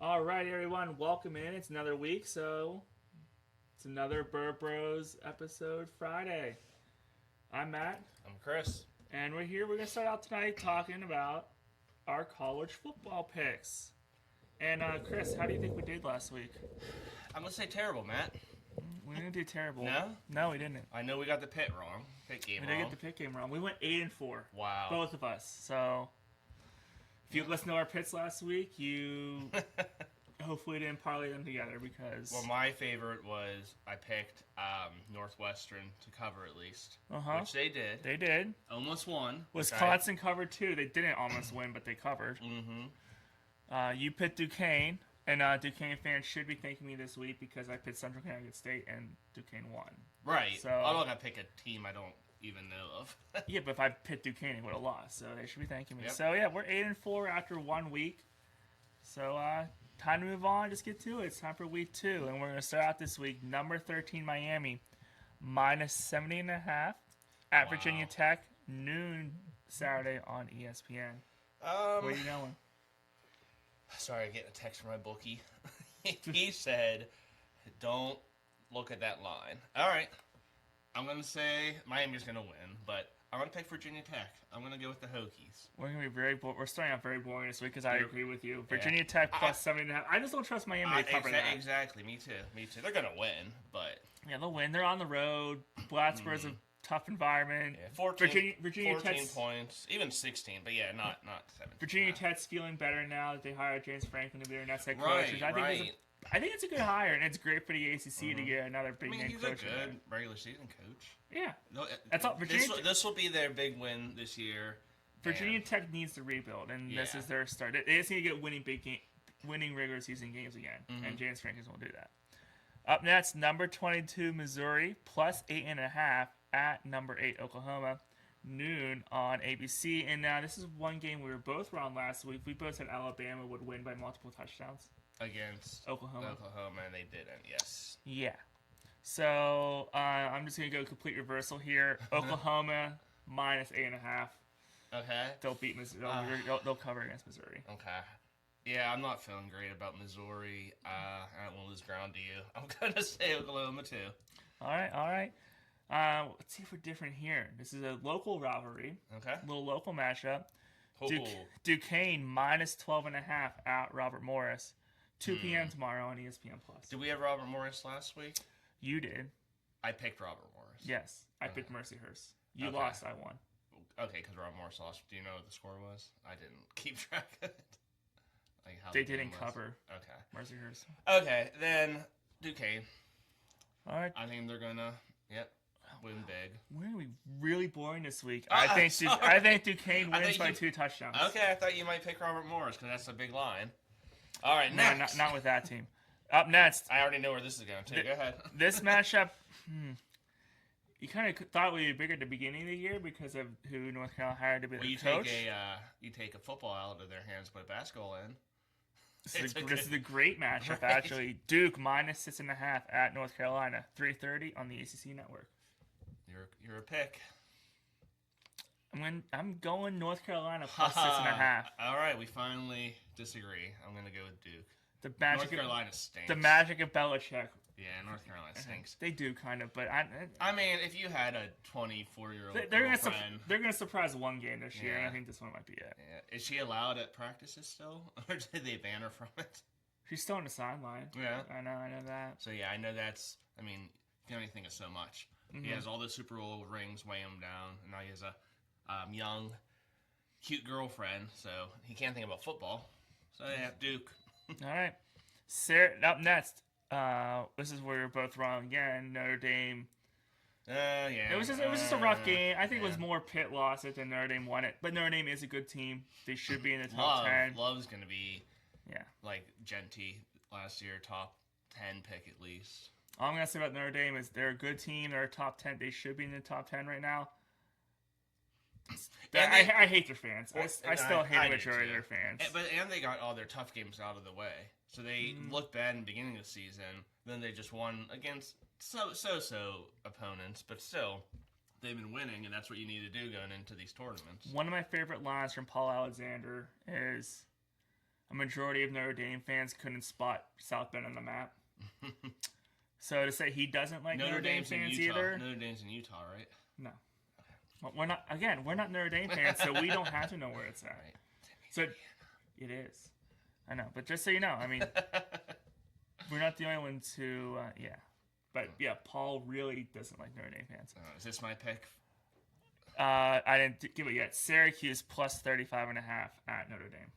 All right, everyone, welcome in. It's another week, so it's another Burr Bros episode Friday. I'm Matt, I'm Chris. and we're here. We're going to start out tonight talking about our college football picks. And Chris, how do you think we did last week? I'm gonna say terrible, Matt. We didn't do terrible. No? No, we didn't. I know we got the pick wrong. Pick game We wrong. didn't get the pick game wrong. We went 8-4. Wow. Both of us. So if you listened to our picks last week, you hopefully didn't parlay them together because Well, my favorite was I picked Northwestern to cover at least, which they did. they did. Almost won. Wisconsin covered too. They didn't almost win, but they covered. You picked Duquesne, and Duquesne fans should be thanking me this week because I picked Central Connecticut State and Duquesne won. Right. So- I'm not gonna pick a team I don't even know of. Yeah, but if I picked Duquesne, it would have lost. So they should be thanking me. Yep. So yeah, we're 8-4 after 1 week. So time to move on. Just get to it. It's time for week 2, and we're gonna start out this week. Number 13 Miami, minus 70.5 at Virginia Tech, noon Saturday on ESPN. Where are you going? Sorry, I'm getting a text from my bookie. He said, "Don't look at that line." All right. I'm gonna say Miami's gonna win, but I'm gonna pick Virginia Tech. I'm gonna go with the Hokies. We're gonna be we're starting out very boring this week because I You're- agree with you. Virginia Tech plus 70.5. I just don't trust Miami to cover that. Exactly. Me too. They're gonna win, but Yeah, they'll win. They're on the road. Plattsburgh's a tough environment. yeah, 14, Virginia 14 Tech's, points, even 16, but yeah, not 17. Virginia Tech's feeling better now that they hired James Franklin to be their next head coach. Right, which I think it's a good hire, and it's great for the ACC to get another big name He's a coach. good regular season coach. Yeah, No, That's all- Virginia- This will be their big win this year. Virginia and- Tech needs to rebuild, and this Yeah. is their start. They just need to get winning regular season games again, and James Franklin will do that. Up next, number 22 Missouri plus 8.5 at number 8 Oklahoma, noon on ABC. And now this is one game we were both wrong last week. We both said Alabama would win by multiple touchdowns. against Oklahoma. and they didn't. Yes. Yeah. So I'm just gonna go complete reversal here. Oklahoma minus 8.5. Okay. They'll beat Missouri. They'll cover against Missouri. Okay. Yeah, I'm not feeling great about Missouri. I don't want to lose ground to you. I'm gonna say Oklahoma too. All right. Let's see if we're different here. This is a local rivalry, Okay. a little local matchup. Oh. Duquesne minus 12.5 at Robert Morris. 2 p.m. tomorrow on ESPN Plus. Did we have Robert Morris last week? You did. I picked Robert Morris. Yes. I picked Mercyhurst. You Okay. lost, I won. Okay, because Robert Morris lost. Do you know what the score was? I didn't keep track of it. Like how They the game didn't was. cover Okay. Mercyhurst. Okay, then Duquesne. All right. I think they're gonna. Yep. Win big. We're going to be really boring this week. I'm I sorry. think Duquesne I wins think by you- 2 touchdowns. Okay, I thought you might pick Robert Morris because that's a big line. All right, No, next. not with that team. Up next, I already know where this is going to. Go ahead. this matchup, you kind of thought would be bigger at the beginning of the year because of who North Carolina hired to be Well, the you coach. take a football out of their hands, put a basketball in. This is a great matchup, Right. actually. Duke minus 6.5 at North Carolina, 3:30 on the ACC network. You're a pick. I'm going North Carolina plus 6.5. All right, we finally disagree. I'm going to go with Duke. The North magic, Carolina stinks. the magic of Belichick. Yeah, North Carolina stinks. They do kind of, but I mean, if you had a 24-year-old they're gonna surprise one game this year, and I Yeah. think this one might be it. Yeah. Is she allowed at practices still, or did they ban her from it? She's still on the sideline. Yeah. I know that. So yeah, I know that's. I mean, you can only think of so much. He has all the Super Bowl rings weigh him down, and now he has a young, cute girlfriend, so he can't think about football. So yeah, Duke. All right. Up next, this is where we're both wrong again. Notre Dame. Yeah. It was just a rough game. I think it was more Pitt lost it than Notre Dame won it. But Notre Dame is a good team. They should be in the top 10. Love's going to be Yeah. like Genty last year, top 10 pick at least. All I'm gonna say about Notre Dame is they're a good team. They're a top 10. They should be in the top 10 right now. I hate their fans. I still hate the do majority too. of their fans. And they got all their tough games out of the way. So they looked bad in the beginning of the season. Then they just won against so opponents, but still, they've been winning, and that's what you need to do going into these tournaments. One of my favorite lines from Paul Alexander is, a majority of Notre Dame fans couldn't spot South Bend on the map. So to say he doesn't like Notre Dame fans either. Notre Dame's in Utah, right? No. Well, we're not Notre Dame fans, so we don't have to know where it's at. Right. So it is. I know, but just so you know, I mean, we're not the only ones who, But yeah, Paul really doesn't like Notre Dame fans. Is this my pick? I didn't give it yet. Syracuse plus 35.5 at Notre Dame.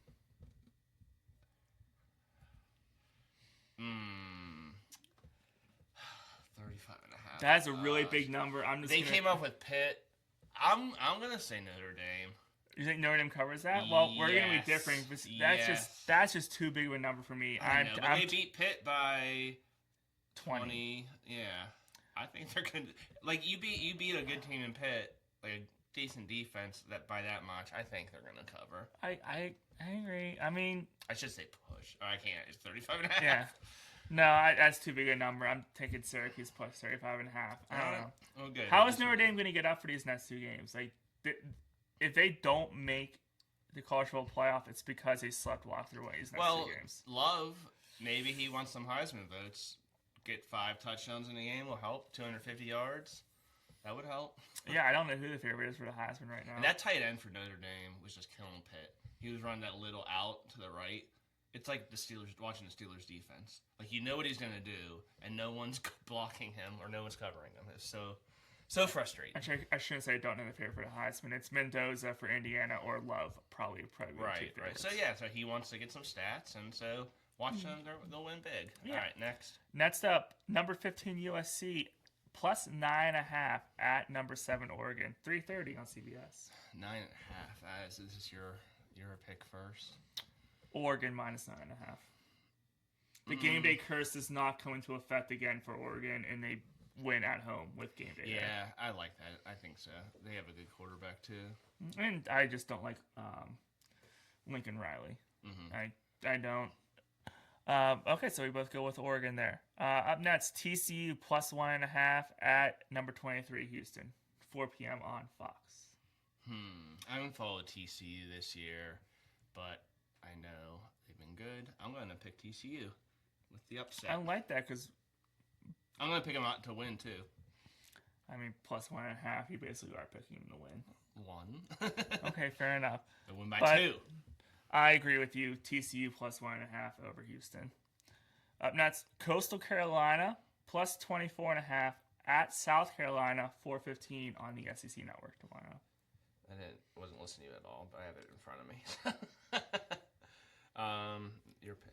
35.5. That's a really big number. They came up with Pitt. I'm gonna say Notre Dame. You think NotreAme covers that? Well, we're gonna be different. That's just too big of a number for me. I know, but they beat Pitt by 20. Yeah, I think they're gonna you beat a good team in Pitt, like a decent defense by that much. I think they're gonna cover. I agree. I mean, I should say push. I can't. It's 35.5. Yeah. No, that's too big a number. I'm taking Syracuse plus 35.5. I don't know. Oh, good. How is Notre Dame going to get up for these next two games? Like, if they don't make the college football playoff, it's because they slept well through these next two games. Love, maybe he wants some Heisman votes. Get 5 touchdowns in the game will help. 250 yards. That would help. Yeah, I don't know who the favorite is for the Heisman right now. And that tight end for Notre Dame was just killing Pitt. He was running that little out to the right. It's like the Steelers watching the Steelers defense. Like, you know what he's going to do, and no one's blocking him or no one's covering him. It's so frustrating. Actually, I shouldn't say I don't know the favorite for the Heisman. It's Mendoza for Indiana or Love, probably. Right. So he wants to get some stats, and so watch them. They'll win big. Yeah. All right, next. Next up, number 15 USC plus 9.5 at number 7 Oregon. 3:30 on CBS. 9.5. This is your pick first. Oregon minus 9.5. The game day curse does not come into effect again for Oregon, and they win at home with game day. Yeah, I like that. I think so. They have a good quarterback too. And I just don't like Lincoln Riley. Mm-hmm. I don't. Okay, so we both go with Oregon there. Up next, TCU plus 1.5 at number 23 Houston. 4 p.m. on Fox. I haven't followed TCU this year, but I know they've been good. I'm going to pick TCU with the upset. I like that because I'm going to pick them out to win, too. I mean, plus 1.5, you basically are picking them to win. 1. Okay, fair enough. They win by 2. I agree with you. TCU plus 1.5 over Houston. Up next, Coastal Carolina plus 24.5 at South Carolina, 4:15 on the SEC Network tomorrow. I wasn't listening to you at all, but I have it in front of me. Your pick.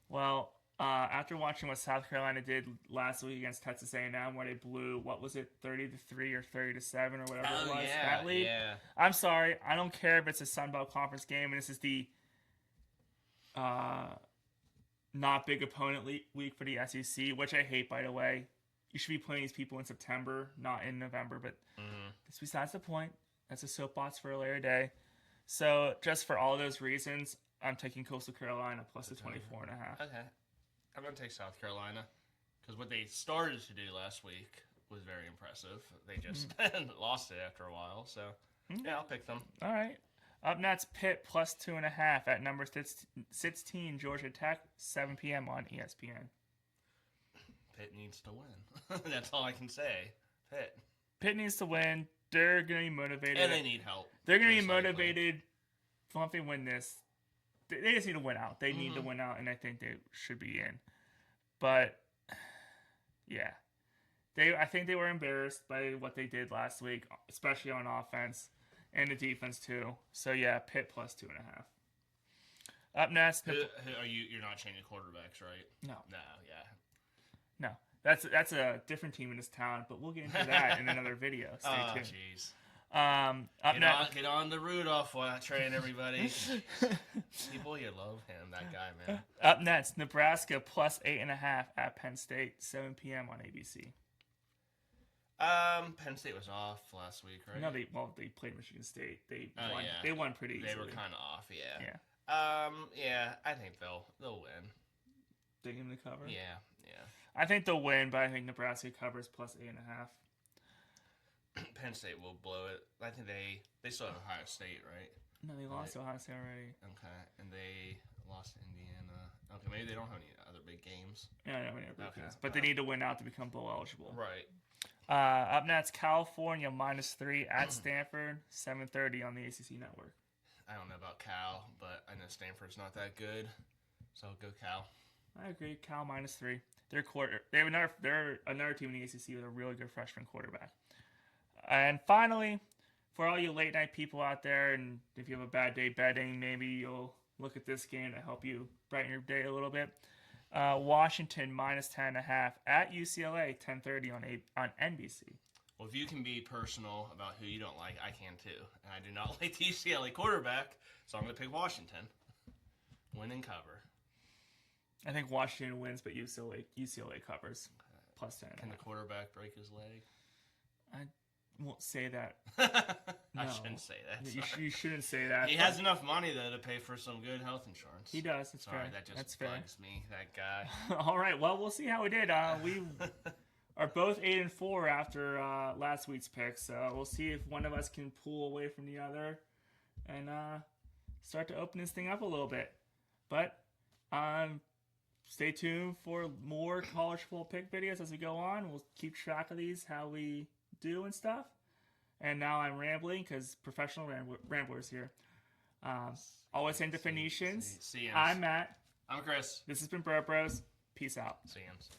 Well, after watching what South Carolina did last week against Texas A&M, where they blew, what was it, 30-3 or 30-7 or whatever it was, that lead. Yeah. I'm sorry, I don't care if it's a Sun Belt Conference game, and this is the not big opponent week for the SEC, which I hate, by the way. You should be playing these people in September, not in November, but that's besides the point. That's a soapbox for a later day. So just for all those reasons, I'm taking Coastal Carolina plus the 24.5. Okay. I'm going to take South Carolina because what they started to do last week was very impressive. They just lost it after a while. So, yeah, I'll pick them. All right. Up next, Pitt plus 2.5 at number 16, Georgia Tech, 7 p.m. on ESPN. Pitt needs to win. That's all I can say. Pitt needs to win. They're going to be motivated. And they need help. They're going to be motivated. Once they win this, they just need to win out. They need to win out, and I think they should be in. But, yeah. I think they were embarrassed by what they did last week, especially on offense, and the defense, too. So, yeah, Pitt plus 2.5. Up next. You're not changing quarterbacks, right? No. No, yeah. No. That's a different team in this town, but we'll get into that in another video. Stay tuned. Jeez. Get on the Rudolph train, everybody. People, you love him, that guy, man. Up next, Nebraska plus 8.5 at Penn State, 7 p.m. on ABC. Penn State was off last week, right? No, they played Michigan State. They won. Yeah. They won pretty easily. They were kind of off, yeah. Yeah. Yeah, I think they'll win. Think them to cover? Yeah. I think they'll win, but I think Nebraska covers plus 8.5. Penn State will blow it. I think they still have Ohio State, right? No, they lost to Ohio State already. Okay, and they lost to Indiana. Okay, maybe they don't have any other big games. Yeah, they don't have any other games. But they need to win out to become bowl eligible. Right. Up next, California -3 at Stanford, 7:30 on the ACC network. I don't know about Cal, but I know Stanford's not that good, so go Cal. I agree. Cal -3. They're another team in the ACC with a really good freshman quarterback. And finally, for all you late night people out there, and if you have a bad day betting, maybe you'll look at this game to help you brighten your day a little bit. Washington -10.5 at UCLA, 10:30 on NBC. Well, if you can be personal about who you don't like, I can too. And I do not like the UCLA quarterback, so I'm going to pick Washington. Win and cover. I think Washington wins, but UCLA covers. +10. Can the quarterback break his leg? I won't say that. I shouldn't say that. You shouldn't say that. He has enough money, though, to pay for some good health insurance. He does. It's Sorry, fair. that just That's bugs me, that guy. All right. Well, we'll see how we did. We are both 8-4 after last week's pick, so we'll see if one of us can pull away from the other and start to open this thing up a little bit. But stay tuned for more college football pick videos as we go on. We'll keep track of these, how we do and stuff. And now I'm rambling because professional ramblers here. Always in definitions. CMs. I'm Matt. I'm Chris. This has been Bro Bros. Peace out. CMs.